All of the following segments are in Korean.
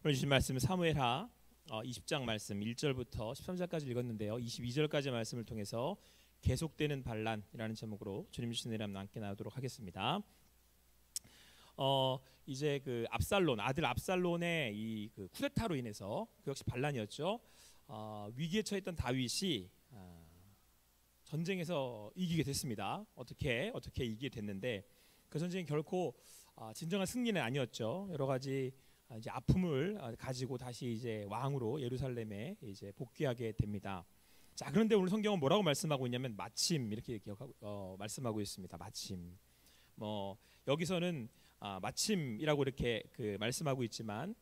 오늘 주신 말씀은 사무엘하 20장 말씀 1절부터 13절까지 읽었는데요. 22절까지 말씀을 통해서 계속되는 반란이라는 제목으로 주님 주신 은혜를 함께 나누도록 하겠습니다. 이제 그 압살론, 아들 압살론의 이 그 쿠데타로 인해서 그 역시 반란이었죠. 위기에 처했던 다윗이 전쟁에서 이기게 됐습니다. 어떻게 이기게 됐는데 그 전쟁이 결코 진정한 승리는 아니었죠. 여러 가지 이제 아픔을 가지고 다시 이제 왕으로 예루살렘에 이제 복귀하게 됩니다. 자, 그런데 오늘 성경은 뭐라고 말씀하고 있냐면 마침 이렇게 말씀하고 있습니다. 마침. 여기서는 마침이라고 이렇게 그 말씀하고 있지만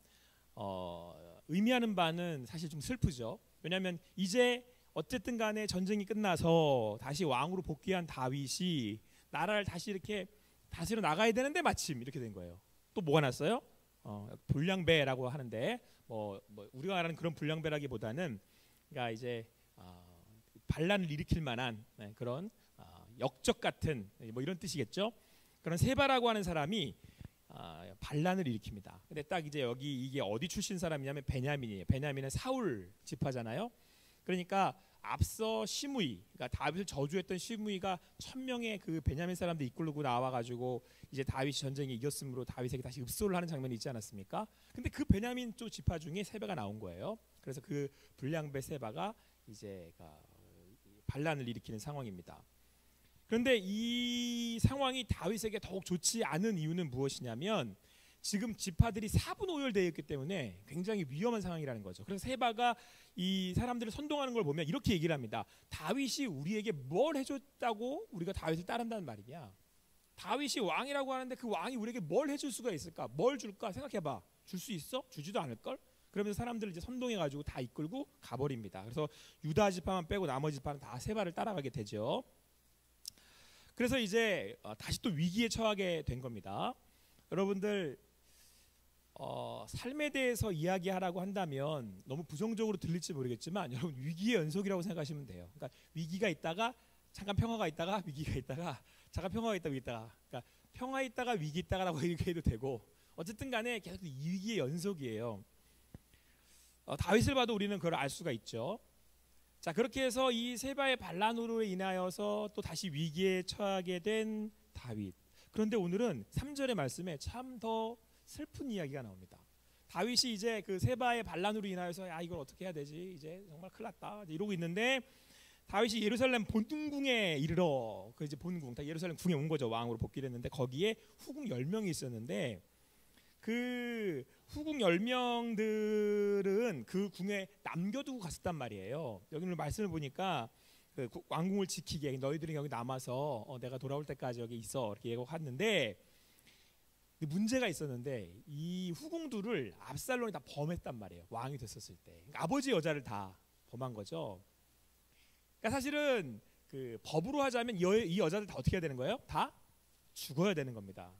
의미하는 바는 사실 좀 슬프죠. 왜냐하면 이제 어쨌든 간에 전쟁이 끝나서 다시 왕으로 복귀한 다윗이 나라를 다시 이렇게 다스려 나가야 되는데 마침 이렇게 된 거예요. 또 뭐가 났어요? 불량배라고 하는데 우리가 말하는 그런 불량배라기보다는 그러니까 이제 반란을 일으킬 만한 그런 역적 같은 이런 뜻이겠죠. 그런 세바라고 하는 사람이 반란을 일으킵니다. 근데 딱 이제 여기 이게 어디 출신 사람이냐면 베냐민이에요. 베냐민은 사울 지파잖아요. 그러니까 앞서 시므이, 그러니까 다윗을 저주했던 시므이가 1000명의 그 베냐민 사람들 이끌고 나와가지고 이제 다윗이 전쟁에 이겼으므로 다윗에게 다시 읍소를 하는 장면이 있지 않았습니까? 근데 그 베냐민 쪽 지파 중에 세바가 나온 거예요. 그래서 그 불량배 세바가 이제 반란을 일으키는 상황입니다. 그런데 이 상황이 다윗에게 더욱 좋지 않은 이유는 무엇이냐면 지금 지파들이 사분오열되어 있기 때문에 굉장히 위험한 상황이라는 거죠. 그래서 세바가 이 사람들을 선동하는 걸 보면 이렇게 얘기를 합니다. 다윗이 우리에게 뭘 해줬다고 우리가 다윗을 따른다는 말이냐? 다윗이 왕이라고 하는데 그 왕이 우리에게 뭘 해줄 수가 있을까? 뭘 줄까? 생각해봐. 줄 수 있어? 주지도 않을걸? 그러면서 사람들을 이제 선동해가지고 다 이끌고 가버립니다. 그래서 유다 지파만 빼고 나머지 지파는 다 세바를 따라가게 되죠. 그래서 이제 다시 또 위기에 처하게 된 겁니다. 여러분들 삶에 대해서 이야기하라고 한다면 너무 부정적으로 들릴지 모르겠지만 여러분 위기의 연속이라고 생각하시면 돼요. 그러니까 위기가 있다가 잠깐 평화가 있다가 위기가 있다가 잠깐 평화가 있다가 위기가 그러니까 평화 있다가 위기 있다가라고 이렇게 해도 되고 어쨌든 간에 계속 위기의 연속이에요. 다윗을 봐도 우리는 그걸 알 수가 있죠. 자, 그렇게 해서 이 세바의 반란으로 인하여서 또 다시 위기에 처하게 된 다윗. 그런데 오늘은 3절의 말씀에 참 더 슬픈 이야기가 나옵니다. 다윗이 이제 그 세바의 반란으로 인하여서 이걸 어떻게 해야 되지? 이제 정말 큰일 났다. 이러고 있는데 다윗이 예루살렘 본궁에 이르러 그 이제 본궁, 다 예루살렘 궁에 온 거죠. 왕으로 복귀를 했는데 거기에 후궁 10명이 있었는데 그 후궁 10명들은 그 궁에 남겨두고 갔었단 말이에요. 여기 말씀을 보니까 그 왕궁을 지키게 너희들이 여기 남아서 내가 돌아올 때까지 여기 있어 이렇게 예고했는데 문제가 있었는데 이 후궁들을 압살론이 다 범했단 말이에요. 왕이 됐었을 때 그러니까 아버지 여자를 다 범한 거죠. 그러니까 사실은 그 법으로 하자면 이 여자들 다 어떻게 해야 되는 거예요? 다 죽어야 되는 겁니다.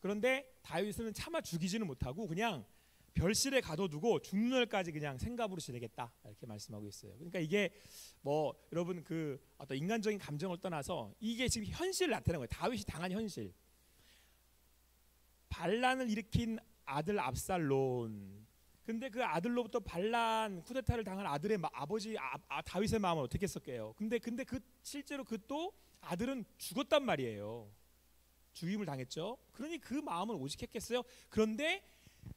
그런데 다윗은 차마 죽이지는 못하고 그냥 별실에 가둬두고 죽는 날까지 그냥 생갑으로 지내겠다 이렇게 말씀하고 있어요. 그러니까 이게 여러분 그 어떤 인간적인 감정을 떠나서 이게 지금 현실을 나타내는 거예요. 다윗이 당한 현실. 반란을 일으킨 아들 압살론. 근데 그 아들로부터 반란 쿠데타를 당한 아들의 아버지 다윗의 마음은 어떻게 했었게요? 근데 그 실제로 그 또 아들은 죽었단 말이에요. 죽임을 당했죠. 그러니 그 마음은 오직했겠어요. 그런데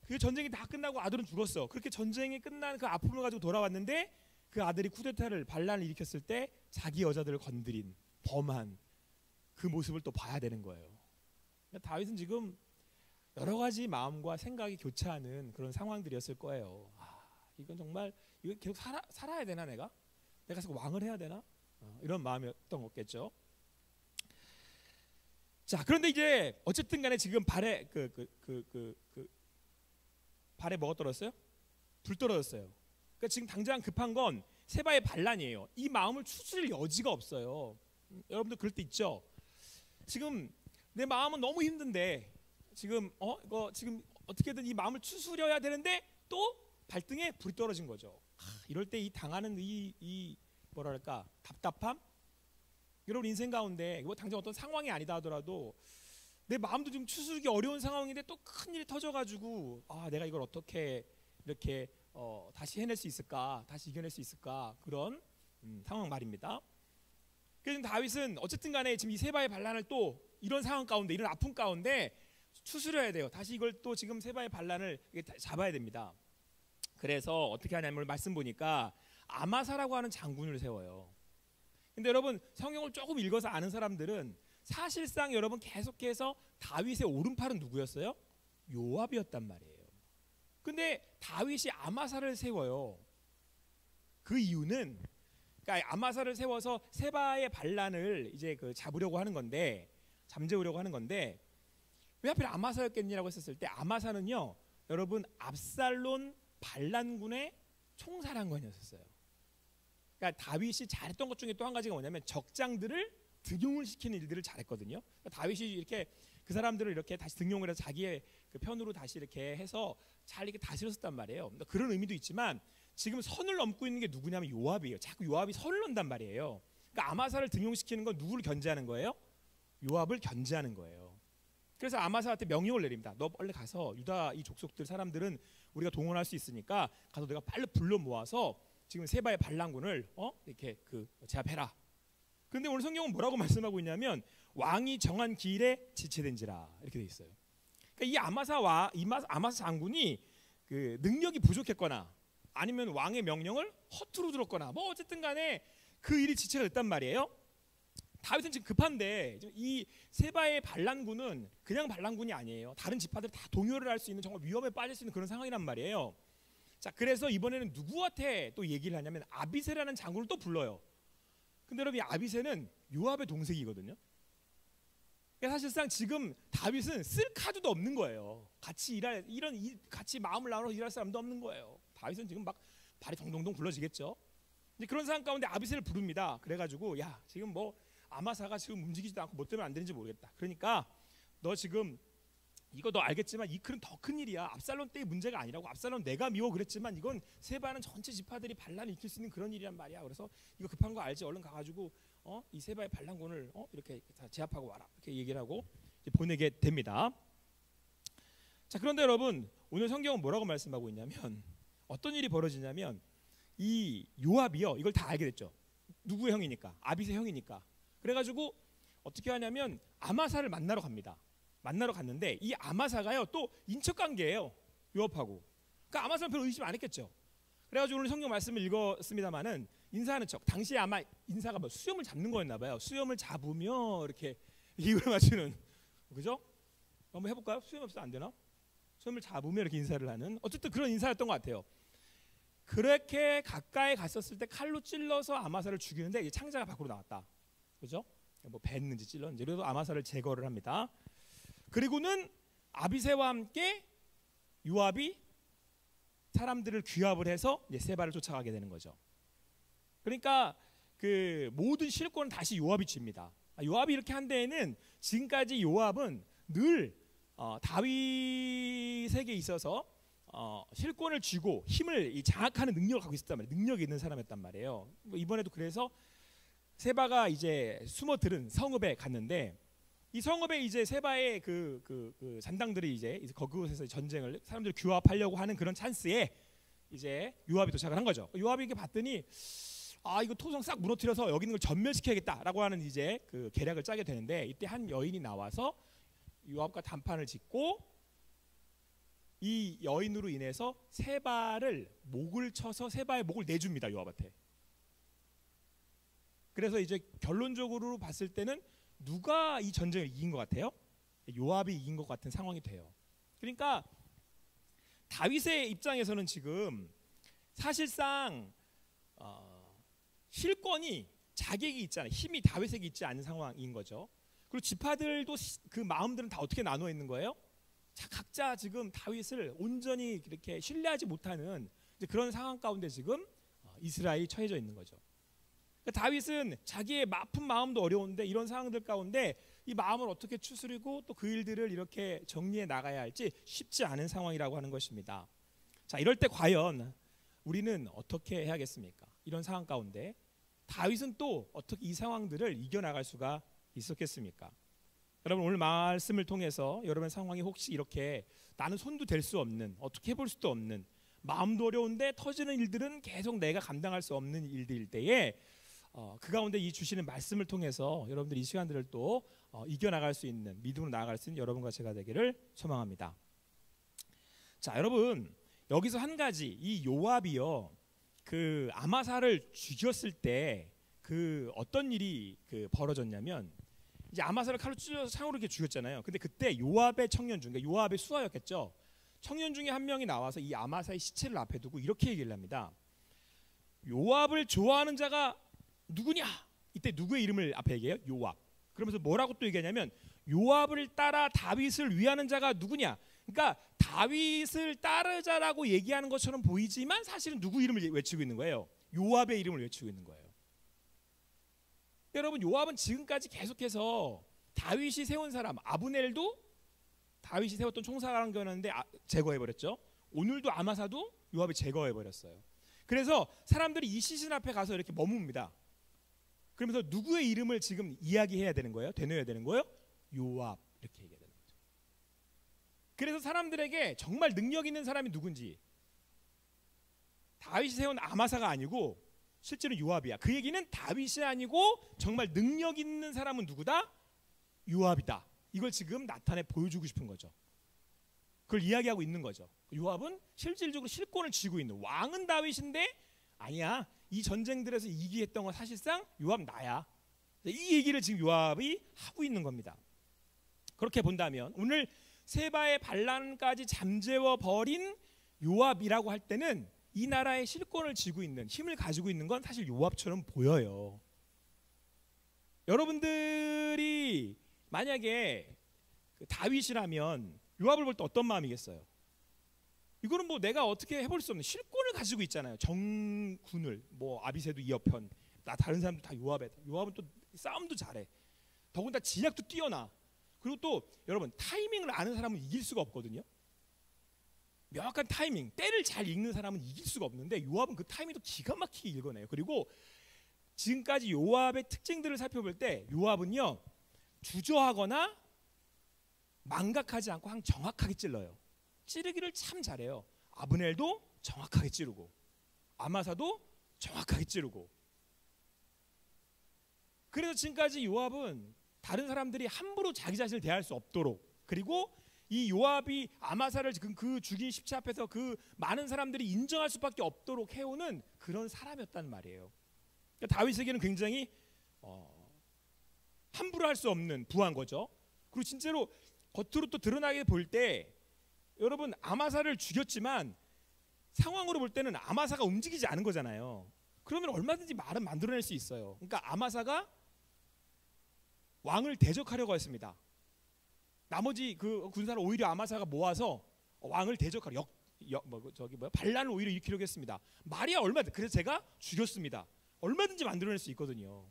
그 전쟁이 다 끝나고 아들은 죽었어. 그렇게 전쟁이 끝난 그 아픔을 가지고 돌아왔는데 그 아들이 쿠데타를 반란을 일으켰을 때 자기 여자들을 건드린 범한 그 모습을 또 봐야 되는 거예요. 그러니까 다윗은 지금 여러 가지 마음과 생각이 교차하는 그런 상황들이었을 거예요. 이건 정말 이거 계속 살아야 되나 내가 계속 왕을 해야 되나 이런 마음이었던 거겠죠. 자, 그런데 이제 어쨌든 간에 지금 발에 발에 뭐가 떨어졌어요? 불 떨어졌어요. 그러니까 지금 당장 급한 건 세바의 반란이에요. 이 마음을 추스릴 여지가 없어요. 여러분들 그럴 때 있죠. 지금 내 마음은 너무 힘든데 지금 이거 지금 어떻게든 이 마음을 추스려야 되는데 또 발등에 불이 떨어진 거죠. 이럴 때 이 당하는 이 뭐랄까 답답함. 여러분 인생 가운데 당장 어떤 상황이 아니다 하더라도 내 마음도 좀 추스르기 어려운 상황인데 또 큰 일이 터져가지고 내가 이걸 어떻게 이렇게 다시 해낼 수 있을까, 다시 이겨낼 수 있을까, 그런 상황 말입니다. 그래서 다윗은 어쨌든 간에 지금 이 세바의 반란을 또 이런 상황 가운데, 이런 아픔 가운데 추스려야 돼요. 다시 이걸 또 지금 세바의 반란을 잡아야 됩니다. 그래서 어떻게 하냐면 말씀 보니까 아마사라고 하는 장군을 세워요. 근데 여러분 성경을 조금 읽어서 아는 사람들은 사실상 여러분 계속해서 다윗의 오른팔은 누구였어요? 요압이었단 말이에요. 근데 다윗이 아마사를 세워요. 그 이유는, 그러니까 아마사를 세워서 세바의 반란을 이제 잡으려고 하는 건데, 잠재우려고 하는 건데, 왜 하필 아마사였겠냐라고 했었을 때, 아마사는요 여러분 압살론 반란군의 총사령관이었어요. 그러니까 다윗이 잘했던 것 중에 또 한 가지가 뭐냐면 적장들을 등용을 시키는 일들을 잘했거든요. 그러니까 다윗이 이렇게 그 사람들을 이렇게 다시 등용을 해서 자기의 그 편으로 다시 이렇게 해서 잘 이렇게 다스렸었단 말이에요. 그러니까 그런 의미도 있지만 지금 선을 넘고 있는 게 누구냐면 요압이에요. 자꾸 요압이 선을 넘단 말이에요. 그러니까 아마사를 등용시키는 건 누구를 견제하는 거예요? 요압을 견제하는 거예요. 그래서 아마사한테 명령을 내립니다. 너 빨리 가서 유다 이 족속들 사람들은 우리가 동원할 수 있으니까 가서 내가 빨리 불러 모아서 지금 세바의 반란군을 이렇게 제압해라. 그런데 오늘 성경은 뭐라고 말씀하고 있냐면 왕이 정한 길에 지체된지라 이렇게 돼 있어요. 그러니까 이 아마사 장군이 그 능력이 부족했거나 아니면 왕의 명령을 허투루 들었거나 뭐 어쨌든 간에 그 일이 지체가 됐단 말이에요. 다윗은 지금 급한데 이 세바의 반란군은 그냥 반란군이 아니에요. 다른 지파들이 다 동요를 할 수 있는 정말 위험에 빠질 수 있는 그런 상황이란 말이에요. 자, 그래서 이번에는 누구한테 또 얘기를 하냐면 아비새라는 장군을 또 불러요. 근데 여러분 이 아비새는 요압의 동생이거든요. 그러니까 사실상 지금 다윗은 쓸 카드도 없는 거예요. 같이 같이 마음을 나눠 일할 사람도 없는 거예요. 다윗은 지금 막 발이 동동동 굴러지겠죠. 이제 그런 상황 가운데 아비새를 부릅니다. 그래가지고 야 지금 뭐 아마사가 지금 움직이지도 않고 뭐 때문에 안 되는지 모르겠다. 그러니까 너 지금 이거 너 알겠지만 이 글은 더 큰 일이야. 압살롬 때의 문제가 아니라고. 압살롬 내가 미워 그랬지만 이건 세바는 전체 지파들이 반란을 일으킬 수 있는 그런 일이란 말이야. 그래서 이거 급한 거 알지? 얼른 가가지고 이 세바의 반란군을 이렇게 다 제압하고 와라. 이렇게 얘기를 하고 이제 보내게 됩니다. 자, 그런데 여러분 오늘 성경은 뭐라고 말씀하고 있냐면 어떤 일이 벌어지냐면 이 요압이요 이걸 다 알게 됐죠. 누구의 형이니까? 아비새 형이니까. 그래가지고 어떻게 하냐면 아마사를 만나러 갑니다. 만나러 갔는데 이 아마사가요 또 인척관계예요 요압하고. 그러니까 아마사는 별로 의심 안 했겠죠. 그래가지고 오늘 성경 말씀을 읽었습니다마는 인사하는 척. 당시에 아마 인사가 뭐 수염을 잡는 거였나 봐요. 수염을 잡으며 이렇게 입을 맞추는, 그죠? 한번 해볼까요? 수염 없어 안 되나? 수염을 잡으며 이렇게 인사를 하는 어쨌든 그런 인사였던 것 같아요. 그렇게 가까이 갔었을 때 칼로 찔러서 아마사를 죽이는데 이제 창자가 밖으로 나왔다. 그죠? 뭐 뱉는지 찔렀는지. 그래서 아마사를 제거를 합니다. 그리고는 아비새와 함께 요압이 사람들을 규합을 해서 이제 세바를 쫓아가게 되는 거죠. 그러니까 그 모든 실권은 다시 요압이 쥡니다. 요압이 이렇게 한 데에는 지금까지 요압은 늘 다윗에게 있어서 실권을 쥐고 힘을 장악하는 능력을 갖고 있었단 말이에요. 능력이 있는 사람이었단 말이에요. 이번에도 그래서 세바가 이제 숨어들은 성읍에 갔는데 이 성읍에 이제 세바의 그 잔당들이 이제 그곳에서 전쟁을 사람들 규합하려고 하는 그런 찬스에 이제 요압이 도착을 한 거죠. 요압이 이렇게 봤더니 이거 토성 싹 무너뜨려서 여기 있는 걸 전멸시켜야겠다라고 하는 이제 그 계략을 짜게 되는데 이때 한 여인이 나와서 요압과談판을 짓고 이 여인으로 인해서 세바를 목을 쳐서 세바의 목을 내줍니다. 요압한테. 그래서 이제 결론적으로 봤을 때는 누가 이 전쟁을 이긴 것 같아요? 요압이 이긴 것 같은 상황이 돼요. 그러니까 다윗의 입장에서는 지금 사실상 실권이 자기에게 있잖아요. 힘이 다윗에게 있지 않은 상황인 거죠. 그리고 지파들도 그 마음들은 다 어떻게 나눠 있는 거예요? 자, 각자 지금 다윗을 온전히 이렇게 신뢰하지 못하는 이제 그런 상황 가운데 지금 이스라엘이 처해져 있는 거죠. 그러니까 다윗은 자기의 아픈 마음도 어려운데 이런 상황들 가운데 이 마음을 어떻게 추스리고 또 그 일들을 이렇게 정리해 나가야 할지 쉽지 않은 상황이라고 하는 것입니다. 자, 이럴 때 과연 우리는 어떻게 해야겠습니까? 이런 상황 가운데 다윗은 또 어떻게 이 상황들을 이겨나갈 수가 있었겠습니까? 여러분 오늘 말씀을 통해서 여러분의 상황이 혹시 이렇게 나는 손도 댈 수 없는, 어떻게 해볼 수도 없는, 마음도 어려운데 터지는 일들은 계속 내가 감당할 수 없는 일들일 때에 그 가운데 이 주시는 말씀을 통해서 여러분들 이 시간들을 또 이겨나갈 수 있는, 믿음으로 나아갈 수 있는 여러분과 제가 되기를 소망합니다. 자, 여러분, 여기서 한 가지, 이 요압이요, 그 아마사를 죽였을 때 그 어떤 일이 벌어졌냐면, 이제 아마사를 칼로 찔러서 창으로 이렇게 죽였잖아요. 근데 그때 요압의 청년 중, 그러니까 요압의 수하였겠죠, 청년 중에 한 명이 나와서 이 아마사의 시체를 앞에 두고 이렇게 얘기를 합니다. 요압을 좋아하는 자가 누구냐? 이때 누구의 이름을 앞에 얘기해요? 요압. 그러면서 뭐라고 또 얘기하냐면, 요압을 따라 다윗을 위하는 자가 누구냐? 그러니까 다윗을 따르자라고 얘기하는 것처럼 보이지만 사실은 누구 이름을 외치고 있는 거예요? 요압의 이름을 외치고 있는 거예요. 여러분, 요압은 지금까지 계속해서 다윗이 세운 사람, 아브넬도 다윗이 세웠던 총사관이었는데 제거해버렸죠. 오늘도 아마사도 요압이 제거해버렸어요. 그래서 사람들이 이 시신 앞에 가서 이렇게 머뭅니다. 그러면서 누구의 이름을 지금 이야기해야 되는 거예요? 되뇌어야 되는 거예요? 요압, 이렇게 얘기해야 되는 거죠. 그래서 사람들에게 정말 능력 있는 사람이 누군지, 다윗이 세운 아마사가 아니고 실제로 요압이야. 그 얘기는 다윗이 아니고 정말 능력 있는 사람은 누구다? 요압이다. 이걸 지금 나타내 보여주고 싶은 거죠. 그걸 이야기하고 있는 거죠. 요압은 실질적으로 실권을 쥐고 있는, 왕은 다윗인데 아니야, 이 전쟁들에서 이기했던 건 사실상 요압 나야. 이 얘기를 지금 요압이 하고 있는 겁니다. 그렇게 본다면 오늘 세바의 반란까지 잠재워 버린 요압이라고 할 때는 이 나라의 실권을 쥐고 있는, 힘을 가지고 있는 건 사실 요압처럼 보여요. 여러분들이 만약에 다윗이라면 요압을 볼 때 어떤 마음이겠어요? 이거는 뭐 내가 어떻게 해볼 수 없는 실권을 가지고 있잖아요. 정군을, 뭐 아비새도 이 옆편, 나 다른 사람도 다 요압에. 요압은 또 싸움도 잘해. 더군다나 지략도 뛰어나. 그리고 또 여러분, 타이밍을 아는 사람은 이길 수가 없거든요. 명확한 타이밍, 때를 잘 읽는 사람은 이길 수가 없는데 요압은 그 타이밍도 기가 막히게 읽어내요. 그리고 지금까지 요압의 특징들을 살펴볼 때 요압은요, 주저하거나 망각하지 않고 항상 정확하게 찔러요. 찌르기를 참 잘해요. 아브넬도 정확하게 찌르고, 아마사도 정확하게 찌르고. 그래서 지금까지 요압은 다른 사람들이 함부로 자기 자신을 대할 수 없도록, 그리고 이 요압이 아마사를 그 죽인 십체 앞에서 그 많은 사람들이 인정할 수밖에 없도록 해오는 그런 사람이었단 말이에요. 그러니까 다윗에게는 굉장히 함부로 할 수 없는 부한 거죠. 그리고 진짜로 겉으로 또 드러나게 볼 때, 여러분, 아마사를 죽였지만 상황으로 볼 때는 아마사가 움직이지 않은 거잖아요. 그러면 얼마든지 말은 만들어낼 수 있어요. 그러니까 아마사가 왕을 대적하려고 했습니다. 나머지 그 군사를 오히려 아마사가 모아서 왕을 대적하려 반란을 오히려 일으키려고 했습니다. 말이야 얼마든지. 그래서 제가 죽였습니다. 얼마든지 만들어낼 수 있거든요.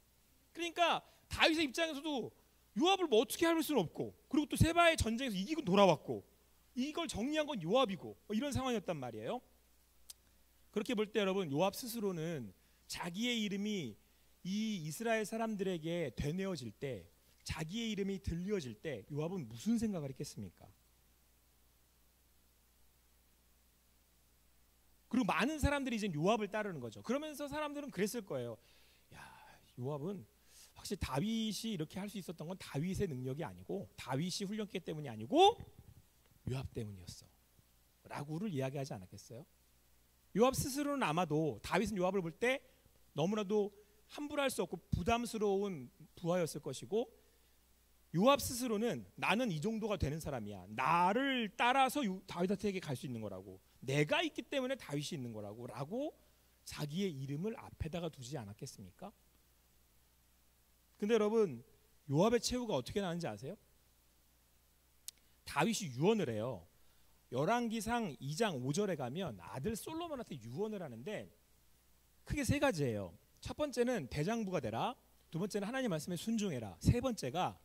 그러니까 다윗의 입장에서도 요압을 뭐 어떻게 할 수는 없고, 그리고 또 세바의 전쟁에서 이기고 돌아왔고, 이걸 정리한 건 요압이고, 이런 상황이었단 말이에요. 그렇게 볼 때 여러분, 요압 스스로는 자기의 이름이 이 이스라엘 사람들에게 되뇌어질 때, 자기의 이름이 들려질 때 요압은 무슨 생각을 했겠습니까? 그리고 많은 사람들이 이제 요압을 따르는 거죠. 그러면서 사람들은 그랬을 거예요. 야, 요압은 확실히 다윗이 이렇게 할 수 있었던 건 다윗의 능력이 아니고, 다윗이 훈련했기 때문이 아니고 요압 때문이었어 라고를 이야기하지 않았겠어요? 요압 스스로는 아마도 다윗은 요압을 볼 때 너무나도 함부로 할 수 없고 부담스러운 부하였을 것이고, 요압 스스로는 나는 이 정도가 되는 사람이야, 나를 따라서 다윗한테게 갈 수 있는 거라고, 내가 있기 때문에 다윗이 있는 거라고 라고 자기의 이름을 앞에다가 두지 않았겠습니까? 근데 여러분, 요압의 최후가 어떻게 나는지 아세요? 다윗이 유언을 해요. 열왕기상 2장 5절에 가면 아들 솔로몬한테 유언을 하는데 크게 세 가지예요. 첫 번째는 대장부가 되라, 두 번째는 하나님 말씀에 순종해라, 세 번째가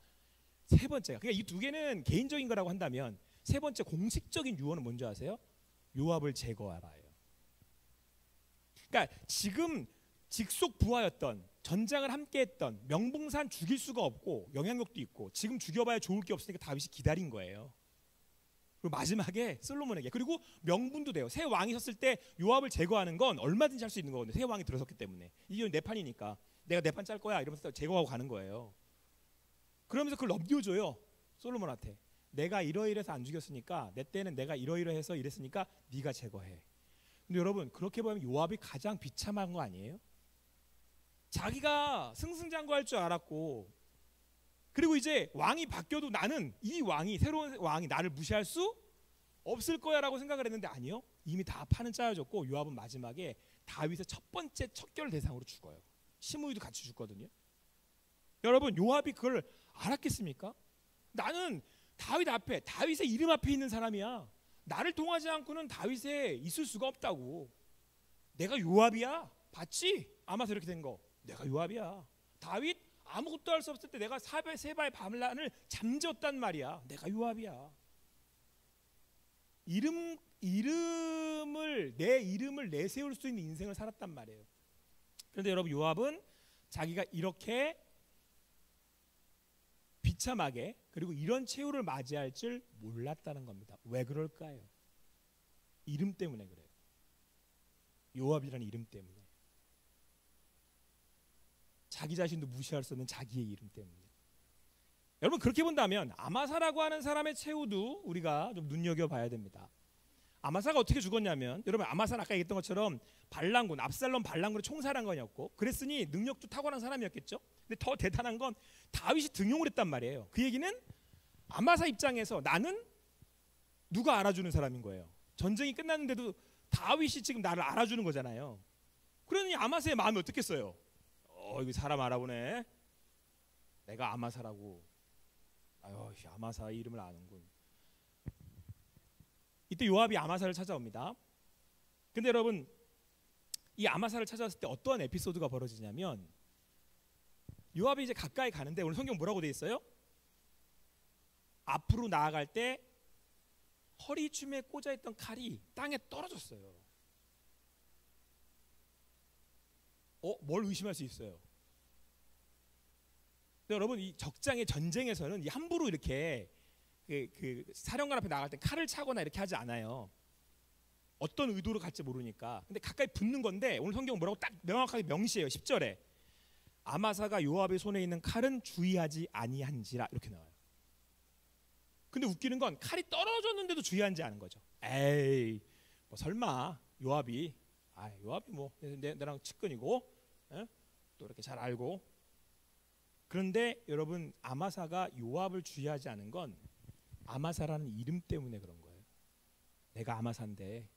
그러니까 이 두 개는 개인적인 거라고 한다면, 세 번째 공식적인 유언은 뭔지 아세요? 요압을 제거하라예요. 그러니까 지금 직속 부하였던, 전장을 함께했던, 명봉산 죽일 수가 없고 영향력도 있고 지금 죽여봐야 좋을 게 없으니까 다윗이 기다린 거예요. 그리고 마지막에 솔로몬에게, 그리고 명분도 돼요. 새 왕이 섰을 때 요압을 제거하는 건 얼마든지 할 수 있는 거거든요. 새 왕이 들어섰기 때문에. 이게 내 판이니까 내가 내 판 짤 거야 이러면서 제거하고 가는 거예요. 그러면서 그걸 넘겨줘요, 솔로몬한테. 내가 이러이러해서 안 죽였으니까, 내 때는 내가 이러이러해서 이랬으니까 네가 제거해. 근데 여러분, 그렇게 보면 요압이 가장 비참한 거 아니에요? 자기가 승승장구할 줄 알았고, 그리고 이제 왕이 바뀌어도 나는 이 왕이, 새로운 왕이 나를 무시할 수 없을 거야라고 생각을 했는데 아니요, 이미 다 판은 짜여졌고 요압은 마지막에 다윗의 첫 번째 척결 대상으로 죽어요. 시므이도 같이 죽거든요. 여러분, 요압이 그걸 알았겠습니까? 나는 다윗 앞에, 다윗의 이름 앞에 있는 사람이야. 나를 통하지 않고는 다윗에 있을 수가 없다고. 내가 요압이야. 봤지? 아마서 이렇게 된 거. 내가 요압이야. 다윗 아무것도 할 수 없을 때 내가 세바의 반란을 잠재웠단 말이야. 내가 요압이야. 내 이름을 내세울 수 있는 인생을 살았단 말이에요. 그런데 여러분, 요압은 자기가 이렇게 비참하게, 그리고 이런 최후를 맞이할 줄 몰랐다는 겁니다. 왜 그럴까요? 이름 때문에 그래요. 요압이라는 이름 때문에. 자기 자신도 무시할 수 없는 자기의 이름 때문에. 여러분, 그렇게 본다면 아마사라고 하는 사람의 최후도 우리가 좀 눈여겨봐야 됩니다. 아마사가 어떻게 죽었냐면, 여러분, 아마사는 아까 얘기했던 것처럼 반란군, 압살롬 반란군의 총사령관이었고, 그랬으니 능력도 탁월한 사람이었겠죠. 근데 더 대단한 건 다윗이 등용을 했단 말이에요. 그 얘기는 아마사 입장에서 나는 누가 알아주는 사람인 거예요. 전쟁이 끝났는데도 다윗이 지금 나를 알아주는 거잖아요. 그러니 아마사의 마음이 어떻겠어요? 이거 사람 알아보네. 내가 아마사라고. 아유, 아마사 이름을 아는군. 이때 요압이 아마사를 찾아옵니다. 근데 여러분, 이 아마사를 찾아왔을 때 어떠한 에피소드가 벌어지냐면, 요압이 이제 가까이 가는데, 오늘 성경 뭐라고 돼 있어요? 앞으로 나아갈 때 허리춤에 꽂아있던 칼이 땅에 떨어졌어요. 뭘 의심할 수 있어요? 근데 여러분, 이 적장의 전쟁에서는 함부로 이렇게 그 사령관 앞에 나갈 때 칼을 차거나 이렇게 하지 않아요. 어떤 의도로 갈지 모르니까. 근데 가까이 붙는 건데, 오늘 성경 뭐라고 딱 명확하게 명시해요. 10절에 아마사가 요압의 손에 있는 칼은 주의하지 아니한지라, 이렇게 나와요. 근데 웃기는 건 칼이 떨어졌는데도 주의하지 않은 거죠. 에이, 뭐 설마 요압이 뭐 내랑 측근이고, 또 이렇게 잘 알고. 그런데 여러분, 아마사가 요압을 주의하지 않은 건 아마사라는 이름 때문에 그런 거예요. 내가 아마사인데,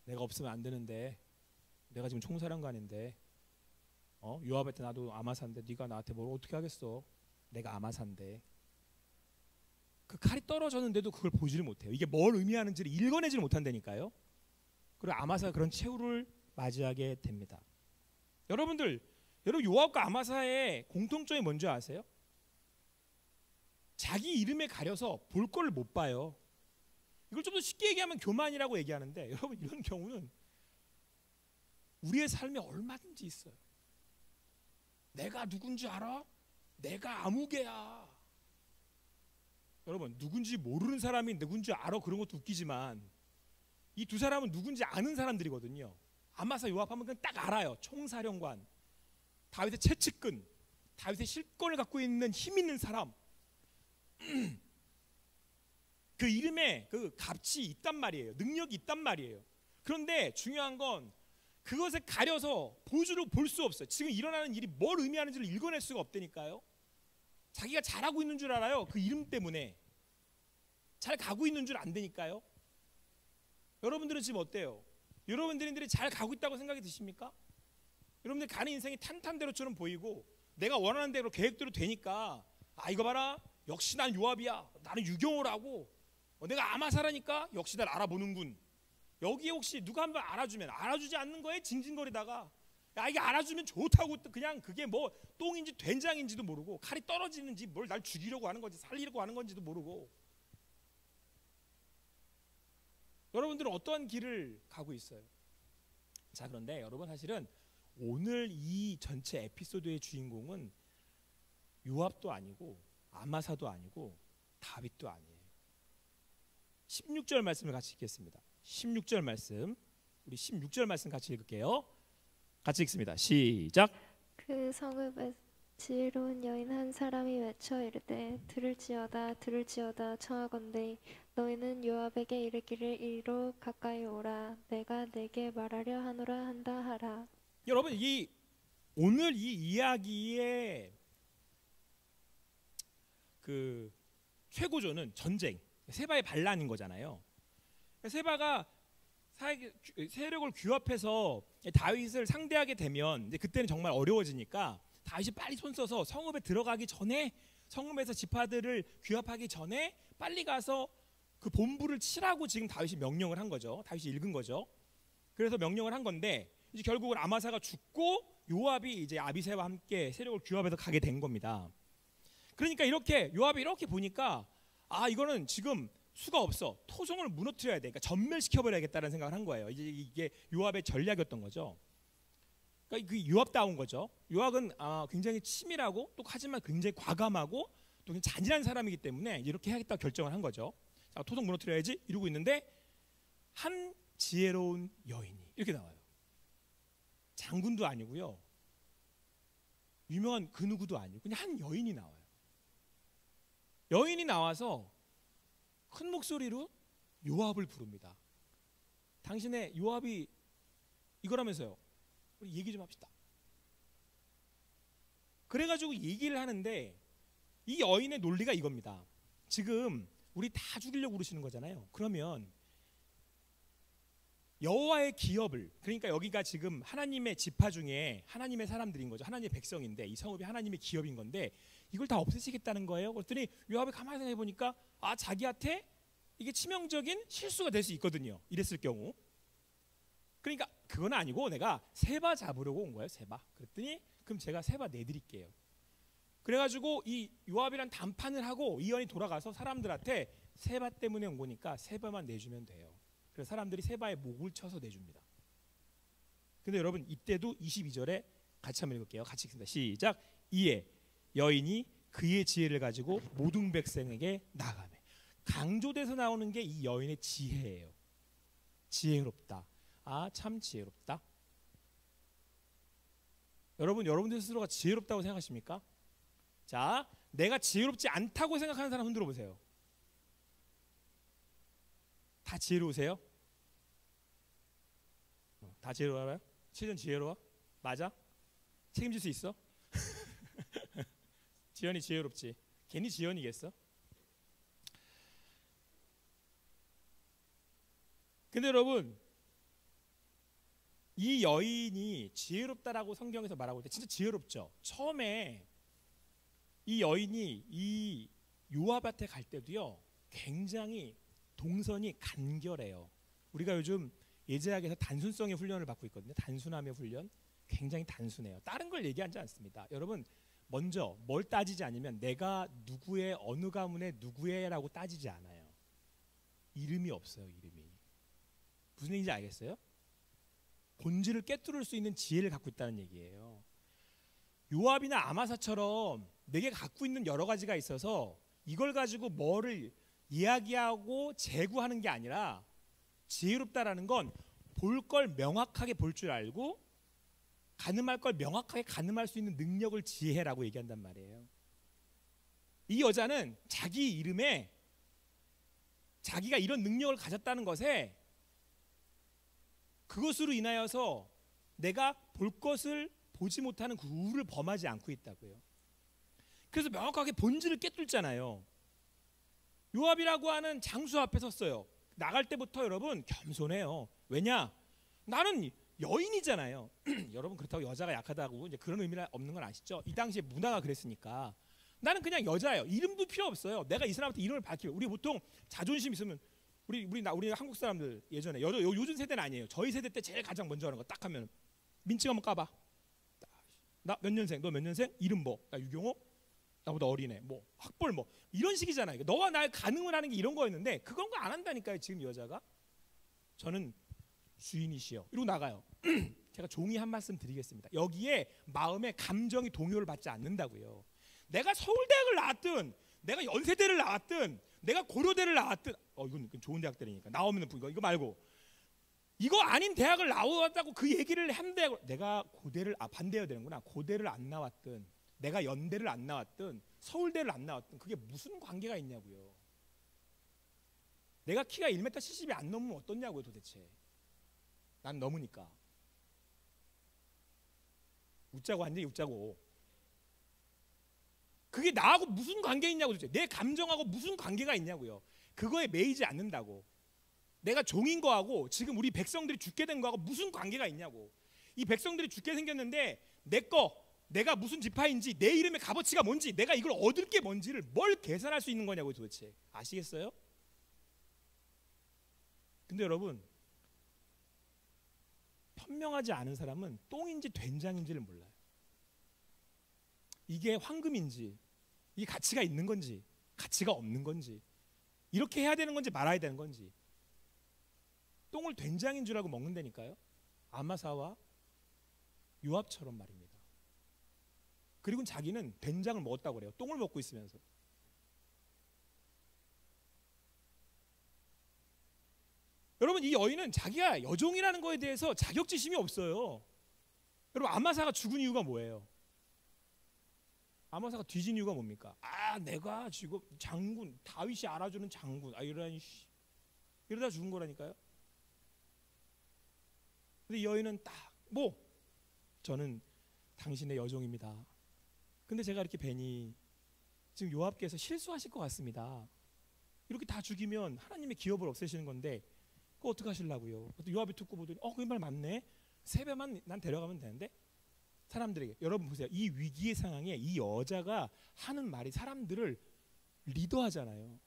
내가 없으면 안 되는데, 내가 지금 총사령관인데, 요압한테 나도 아마사인데 네가 나한테 뭘 어떻게 하겠어? 내가 아마사인데. 그 칼이 떨어졌는데도 그걸 보지를 못해요. 이게 뭘 의미하는지를 읽어내지를 못한다니까요. 그리고 아마사가 그런 최후를 맞이하게 됩니다. 여러분, 요압과 아마사의 공통점이 뭔지 아세요? 자기 이름에 가려서 볼 걸 못 봐요. 이걸 좀 더 쉽게 얘기하면 교만이라고 얘기하는데, 여러분, 이런 경우는 우리의 삶에 얼마든지 있어요. 내가 누군지 알아? 내가 아무개야. 여러분, 누군지 모르는 사람이 누군지 알아, 그런 것도 웃기지만 이 두 사람은 누군지 아는 사람들이거든요. 아마사, 요압 하면 그냥 딱 알아요. 총사령관, 다윗의 최측근, 다윗의 실권을 갖고 있는 힘 있는 사람. 그 이름에 그 값이 있단 말이에요. 능력이 있단 말이에요. 그런데 중요한 건 그것에 가려서 보주로 볼 수 없어요. 지금 일어나는 일이 뭘 의미하는지를 읽어낼 수가 없다니까요. 자기가 잘하고 있는 줄 알아요. 그 이름 때문에 잘 가고 있는 줄 안 되니까요. 여러분들은 지금 어때요? 여러분들이 잘 가고 있다고 생각이 드십니까? 여러분들 가는 인생이 탄탄대로처럼 보이고 내가 원하는 대로 계획대로 되니까, 이거 봐라, 역시 난 요압이야, 나는 유경호라고, 내가 아마사라니까 역시 날 알아보는군. 여기에 혹시 누가 한번 알아주면, 알아주지 않는 거에 징징거리다가 이게 알아주면 좋다고, 그냥 그게 뭐 똥인지 된장인지도 모르고, 칼이 떨어지는지 뭘 날 죽이려고 하는 건지 살리려고 하는 건지도 모르고. 여러분들은 어떠한 길을 가고 있어요? 자, 그런데 여러분, 사실은 오늘 이 전체 에피소드의 주인공은 요압도 아니고 아마사도 아니고 다윗도 아니에요. 16절 말씀을 같이 읽겠습니다. 16절 말씀, 우리 16절 말씀 같이 읽을게요. 같이 읽습니다. 시작. 그 성읍에 지혜로운 여인 한 사람이 외쳐 이르되 들을지어다 들을지어다 청하건대 너희는 요압에게 이르기를 이리로 가까이 오라 내가 내게 말하려 하노라 한다 하라. 여러분, 오늘 이 이야기의 그 최고조는 전쟁, 세바의 반란인 거잖아요. 세바가 세력을 규합해서 다윗을 상대하게 되면 이제 그때는 정말 어려워지니까 다윗이 빨리 손 써서 성읍에 들어가기 전에, 성읍에서 지파들을 규합하기 전에 빨리 가서 그 본부를 치라고 지금 다윗이 명령을 한 거죠. 다윗이 읽은 거죠. 그래서 명령을 한 건데 이제 결국은 아마사가 죽고 요압이 이제 아비새와 함께 세력을 규합해서 가게 된 겁니다. 그러니까 요압이 이렇게 보니까 이거는 지금 수가 없어. 토종을 무너뜨려야 돼. 그러니까 전멸시켜버려야겠다는 생각을 한 거예요. 이게 요압의 전략이었던 거죠. 그러니까 그 요압다운 거죠. 요압은 굉장히 치밀하고 또 하지만 굉장히 과감하고 또 잔인한 사람이기 때문에 이렇게 해야겠다 결정을 한 거죠. 자, 토종 무너뜨려야지 이러고 있는데 한 지혜로운 여인이 이렇게 나와요. 장군도 아니고요. 유명한 그 누구도 아니고 그냥 한 여인이 나와요. 여인이 나와서 큰 목소리로 요압을 부릅니다. 당신의 요압이 이거라면서요. 우리 얘기 좀 합시다. 그래가지고 얘기를 하는데 이 여인의 논리가 이겁니다. 지금 우리 다 죽이려고 그러시는 거잖아요. 그러면 여호와의 기업을, 그러니까 여기가 지금 하나님의 지파 중에 하나님의 사람들인 거죠. 하나님의 백성인데 이 성읍이 하나님의 기업인 건데 이걸 다 없애시겠다는 거예요. 그랬더니 요압이 가만히 생각해 보니까 자기한테 이게 치명적인 실수가 될 수 있거든요. 이랬을 경우. 그러니까 그건 아니고 내가 세바 잡으려고 온 거예요. 세바. 그랬더니 그럼 제가 세바 내드릴게요. 그래가지고 이 요압이랑 담판을 하고 이 여인이 돌아가서 사람들한테 세바 때문에 온 거니까 세바만 내주면 돼요. 그래서 사람들이 세바의 목을 쳐서 내줍니다. 근데 여러분 이때도 22절에 같이 한번 읽을게요. 같이 읽습니다. 시작. 이에 여인이 그의 지혜를 가지고 모든 백성에게 나가매. 강조돼서 나오는 게 이 여인의 지혜예요. 지혜롭다. 참 지혜롭다. 여러분들 스스로가 지혜롭다고 생각하십니까? 자, 내가 지혜롭지 않다고 생각하는 사람 흔들어 보세요. 다 지혜로우세요? 다 지혜로워요? 최전 지혜로워? 맞아? 책임질 수 있어? 지연이 지혜롭지. 괜히 지연이겠어? 근데 여러분, 이 여인이 지혜롭다라고 성경에서 말하고 있을 때 진짜 지혜롭죠. 처음에 이 여인이 이 요압한테 갈 때도요 굉장히 동선이 간결해요. 우리가 요즘 예제학에서 단순성의 훈련을 받고 있거든요. 단순함의 훈련. 굉장히 단순해요. 다른 걸 얘기하지 않습니다. 여러분, 먼저 뭘 따지지 않으면 내가 누구의 어느 가문의 누구의라고 따지지 않아요. 이름이 없어요. 이름이. 무슨 얘기인지 알겠어요? 본질을 꿰뚫을 수 있는 지혜를 갖고 있다는 얘기예요. 요압이나 아마사처럼 내게 갖고 있는 여러 가지가 있어서 이걸 가지고 뭐를 이야기하고 제구하는 게 아니라 지혜롭다라는 건 볼 걸 명확하게 볼 줄 알고 가늠할 걸 명확하게 가늠할 수 있는 능력을 지혜라고 얘기한단 말이에요. 이 여자는 자기 이름에 자기가 이런 능력을 가졌다는 것에 그것으로 인하여서 내가 볼 것을 보지 못하는 그 우를 범하지 않고 있다고요. 그래서 명확하게 본질을 꿰뚫잖아요. 요압이라고 하는 장수 앞에 섰어요. 나갈 때부터 여러분 겸손해요. 왜냐? 나는 여인이잖아요. 여러분 그렇다고 여자가 약하다고 이제 그런 의미는 없는 건 아시죠? 이 당시에 문화가 그랬으니까 나는 그냥 여자예요. 이름도 필요 없어요. 내가 이 사람한테 이름을 밝히면 우리 보통 자존심 있으면 우리 한국 사람들 예전에 요즘 세대는 아니에요. 저희 세대 때 제일 가장 먼저 하는 거 딱 하면 민증 한번 까봐. 나 몇 년생? 너 몇 년생? 이름 뭐? 나 유경호? 나보다 어리네. 뭐 학벌 뭐 이런 식이잖아요. 너와 날 가늠을 하는 게 이런 거였는데 그건 거 안 한다니까요. 지금 여자가. 저는 주인이시여 이러고 나가요. 제가 종이 한 말씀 드리겠습니다. 여기에 마음의 감정이 동요를 받지 않는다고요. 내가 서울대학을 나왔든 내가 연세대를 나왔든 내가 고려대를 나왔든 이건 좋은 대학들이니까 나오면 이거 말고 이거 아닌 대학을 나왔다고 그 얘기를 한대 내가 고대를 반대해야 되는구나. 고대를 안 나왔든 내가 연대를 안 나왔든 서울대를 안 나왔든 그게 무슨 관계가 있냐고요. 내가 키가 1m 70이 안 넘으면 어떻냐고요 도대체. 난 넘으니까. 웃자고 완전히 웃자고. 그게 나하고 무슨 관계 있냐고 도대체. 내 감정하고 무슨 관계가 있냐고요. 그거에 매이지 않는다고. 내가 종인 거하고 지금 우리 백성들이 죽게 된 거하고 무슨 관계가 있냐고. 이 백성들이 죽게 생겼는데 내가 무슨 지파인지 내 이름의 값어치가 뭔지 내가 이걸 얻을 게 뭔지를 뭘 계산할 수 있는 거냐고 도대체. 아시겠어요? 근데 여러분 현명하지 않은 사람은 똥인지 된장인지를 몰라요. 이게 황금인지 이 가치가 있는 건지 가치가 없는 건지 이렇게 해야 되는 건지 말아야 되는 건지 똥을 된장인 줄 알고 먹는다니까요. 아마사와 요압처럼 말입니다. 그리고 자기는 된장을 먹었다고 그래요. 똥을 먹고 있으면서. 여러분 이 여인은 자기가 여종이라는 거에 대해서 자격지심이 없어요. 여러분 아마사가 죽은 이유가 뭐예요? 아마사가 뒤진 이유가 뭡니까? 내가 지금 장군 다윗이 알아주는 장군 이러다 죽은 거라니까요. 근데 이 여인은 저는 당신의 여종입니다. 근데 제가 이렇게 뵈니 지금 요압께서 실수하실 것 같습니다. 이렇게 다 죽이면 하나님의 기업을 없애시는 건데 그거 어떻게 하시려고요? 요압이 듣고 보더니 그 말 맞네. 3배만 난 데려가면 되는데. 사람들에게 여러분 보세요. 이 위기의 상황에 이 여자가 하는 말이 사람들을 리더하잖아요.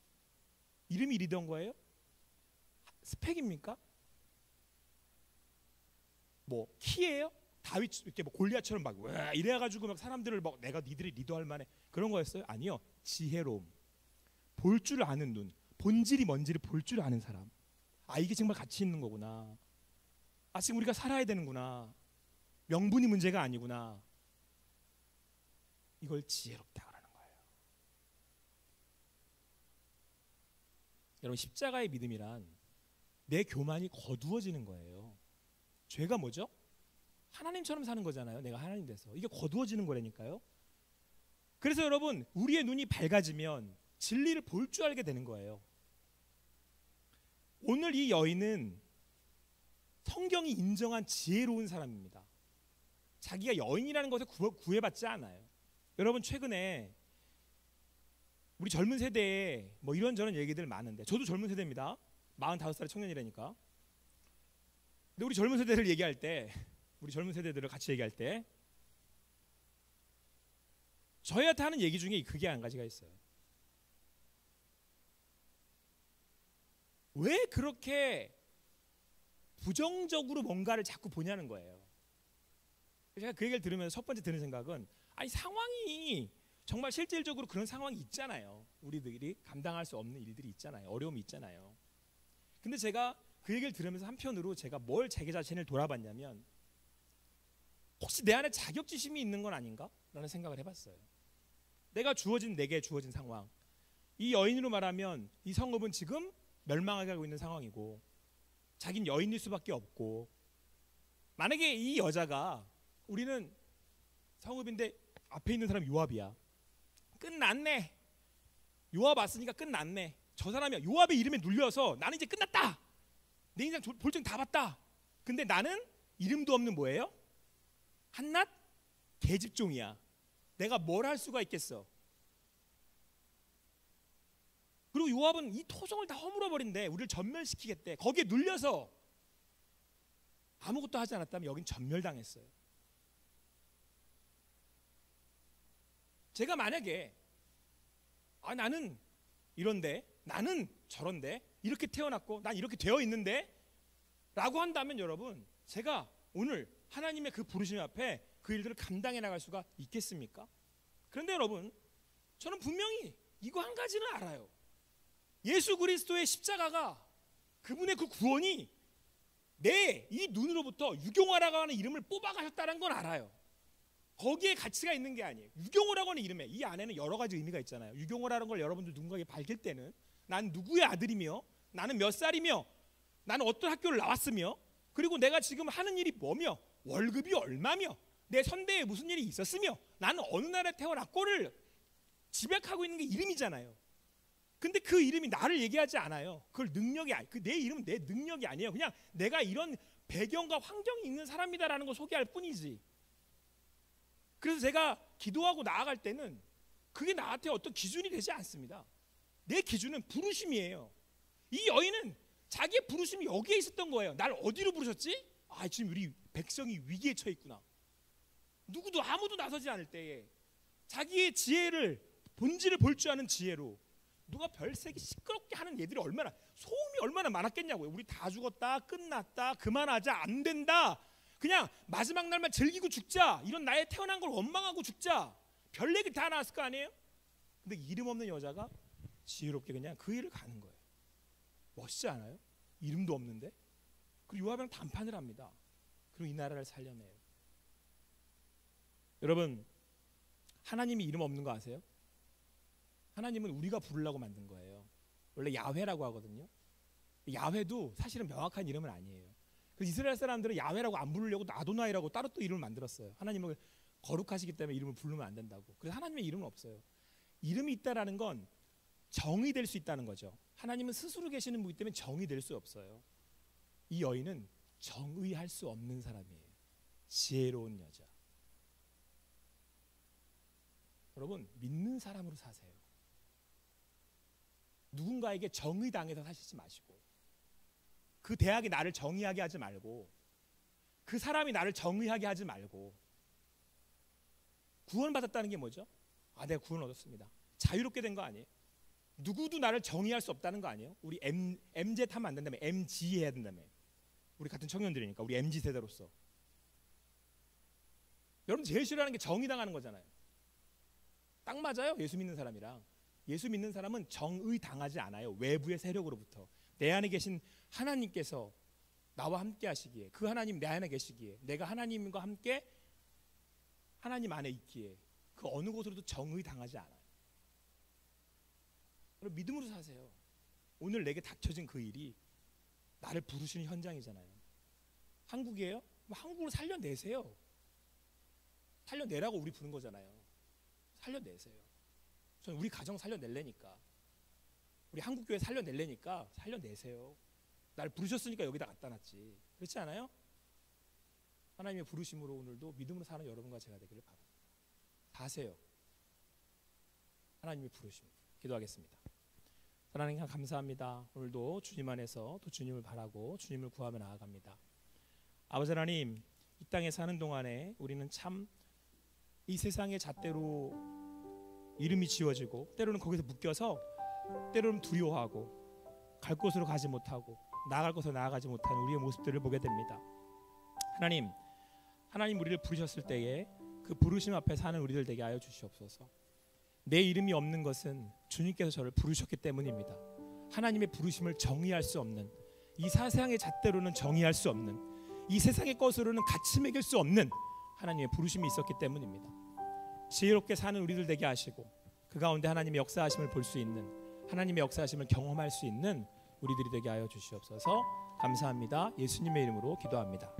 이름이 리더인 거예요? 스펙입니까? 키예요? 다윗 이렇게 골리앗처럼 막 이래가지고 막 사람들을 내가 니들이 리더할 만해 그런 거였어요? 아니요. 지혜로움, 볼 줄 아는 눈, 본질이 뭔지를 볼 줄 아는 사람. 이게 정말 가치 있는 거구나. 지금 우리가 살아야 되는구나. 명분이 문제가 아니구나. 이걸 지혜롭다라는 거예요. 여러분 십자가의 믿음이란 내 교만이 거두어지는 거예요. 죄가 뭐죠? 하나님처럼 사는 거잖아요. 내가 하나님 돼서. 이게 거두어지는 거라니까요. 그래서 여러분 우리의 눈이 밝아지면 진리를 볼 줄 알게 되는 거예요. 오늘 이 여인은 성경이 인정한 지혜로운 사람입니다. 자기가 여인이라는 것에 구애받지 않아요. 여러분 최근에 우리 젊은 세대에 이런저런 얘기들 많은데 저도 젊은 세대입니다. 45살의 청년이라니까. 근데 우리 젊은 세대를 얘기할 때 우리 젊은 세대들을 같이 얘기할 때 저희한테 하는 얘기 중에 그게 한 가지가 있어요. 왜 그렇게 부정적으로 뭔가를 자꾸 보냐는 거예요. 제가 그 얘기를 들으면서 첫 번째 드는 생각은 상황이 정말 실질적으로 그런 상황이 있잖아요. 우리들이 감당할 수 없는 일들이 있잖아요. 어려움이 있잖아요. 근데 제가 그 얘기를 들으면서 한편으로 제가 뭘 자기 자신을 돌아봤냐면 혹시 내 안에 자격지심이 있는 건 아닌가? 라는 생각을 해봤어요. 내게 주어진 상황. 이 여인으로 말하면 이 성읍은 지금 멸망하게 하고 있는 상황이고 자긴 여인일 수밖에 없고 만약에 이 여자가 우리는 성읍인데 앞에 있는 사람이 요압이야. 끝났네. 요압 왔으니까 끝났네. 저 사람이 요압의 이름에 눌려서 나는 이제 끝났다. 내 인생 볼정 다 봤다. 근데 나는 이름도 없는 뭐예요? 한낱 계집종이야. 내가 뭘 할 수가 있겠어. 그리고 요압은 이 토성을 다 허물어버린대. 우리를 전멸시키겠대. 거기에 눌려서 아무것도 하지 않았다면 여긴 전멸당했어요. 제가 만약에 나는 이런데 나는 저런데 이렇게 태어났고 난 이렇게 되어 있는데 라고 한다면 여러분 제가 오늘 하나님의 그 부르심 앞에 그 일들을 감당해 나갈 수가 있겠습니까? 그런데 여러분 저는 분명히 이거 한 가지는 알아요. 예수 그리스도의 십자가가 그분의 그 구원이 내 이 눈으로부터 유경화라고 하는 이름을 뽑아가셨다는 건 알아요. 거기에 가치가 있는 게 아니에요. 유경호라고 하는 이름에 이 안에는 여러 가지 의미가 있잖아요. 유경호라는 걸 여러분들 누군가에게 밝힐 때는 난 누구의 아들이며 나는 몇 살이며 나는 어떤 학교를 나왔으며 그리고 내가 지금 하는 일이 뭐며 월급이 얼마며 내 선대에 무슨 일이 있었으며 나는 어느 나라에 태어났고를 지백하고 있는 게 이름이잖아요. 근데 그 이름이 나를 얘기하지 않아요. 그걸 능력이 내 이름은 내 능력이 아니에요. 그냥 내가 이런 배경과 환경이 있는 사람이다라는 걸 소개할 뿐이지. 그래서 제가 기도하고 나아갈 때는 그게 나한테 어떤 기준이 되지 않습니다. 내 기준은 부르심이에요. 이 여인은 자기의 부르심이 여기에 있었던 거예요. 날 어디로 부르셨지? 아, 지금 우리 백성이 위기에 처해 있구나. 누구도 아무도 나서지 않을 때에 자기의 지혜를 본질을 볼 줄 아는 지혜로 누가 별세기 시끄럽게 하는 얘들이 얼마나 소음이 얼마나 많았겠냐고요. 우리 다 죽었다, 끝났다, 그만하자, 안 된다, 그냥 마지막 날만 즐기고 죽자, 이런 나의 태어난 걸 원망하고 죽자, 별 얘기 다 나왔을 거 아니에요. 근데 이름 없는 여자가 지혜롭게 그냥 그 일을 가는 거예요. 멋지지 않아요? 이름도 없는데. 그리고 요압이랑談판을 합니다. 그리고 이 나라를 살려내요. 여러분, 하나님이 이름 없는 거 아세요? 하나님은 우리가 부르려고 만든 거예요. 원래 야훼라고 하거든요. 야훼도 사실은 명확한 이름은 아니에요. 그래서 이스라엘 사람들은 야훼라고 안 부르려고 아도나이라고 따로 또 이름을 만들었어요. 하나님은 거룩하시기 때문에 이름을 부르면 안 된다고. 그래서 하나님의 이름은 없어요. 이름이 있다라는 건 정의 될 수 있다는 거죠. 하나님은 스스로 계시는 분이기 때문에 정의 될 수 없어요. 이 여인은 정의할 수 없는 사람이에요. 지혜로운 여자. 여러분, 믿는 사람으로 사세요. 누군가에게 정의당해서 사시지 마시고, 그 대학이 나를 정의하게 하지 말고, 그 사람이 나를 정의하게 하지 말고. 구원받았다는 게 뭐죠? 아, 내가 구원 얻었습니다. 자유롭게 된 거 아니에요? 누구도 나를 정의할 수 없다는 거 아니에요? 우리 MZ 하면 안 된다며, MG 해야 된다며. 우리 같은 청년들이니까, 우리 MG 세대로서. 여러분 제일 싫어하는 게 정의당하는 거잖아요. 딱 맞아요. 예수 믿는 사람이랑. 예수 믿는 사람은 정의당하지 않아요. 외부의 세력으로부터. 내 안에 계신 하나님께서 나와 함께 하시기에, 그 하나님 내 안에 계시기에, 내가 하나님과 함께 하나님 안에 있기에 그 어느 곳으로도 정의당하지 않아요. 여러분 믿음으로 사세요. 오늘 내게 닥쳐진 그 일이 나를 부르시는 현장이잖아요. 한국이에요? 한국을 살려내세요. 살려내라고 우리 부른 거잖아요. 살려내세요. 저는 우리 가정 살려내려니까, 우리 한국교회 살려내려니까 살려내세요. 날 부르셨으니까 여기다 갖다 놨지. 그렇지 않아요? 하나님의 부르심으로 오늘도 믿음으로 사는 여러분과 제가 되기를 바랍니다. 사세요. 하나님의 부르심. 기도하겠습니다. 하나님 감사합니다. 오늘도 주님 안에서 또 주님을 바라고 주님을 구하며 나아갑니다. 아버지 하나님, 이 땅에 사는 동안에 우리는 참 이 세상의 잣대로 이름이 지워지고, 때로는 거기서 묶여서, 때로는 두려워하고, 갈 곳으로 가지 못하고, 나아갈 곳으로 나아가지 못하는 우리의 모습들을 보게 됩니다. 하나님 우리를 부르셨을 때에 그 부르심 앞에 사는 우리들 되게 하여 주시옵소서. 내 이름이 없는 것은 주님께서 저를 부르셨기 때문입니다. 하나님의 부르심을 정의할 수 없는, 이 세상의 잣대로는 정의할 수 없는, 이 세상의 것으로는 같이 매길 수 없는 하나님의 부르심이 있었기 때문입니다. 지혜롭게 사는 우리들 되게 하시고, 그 가운데 하나님의 역사하심을 볼 수 있는, 하나님의 역사하심을 경험할 수 있는 우리들이 되게 하여 주시옵소서. 감사합니다. 예수님의 이름으로 기도합니다.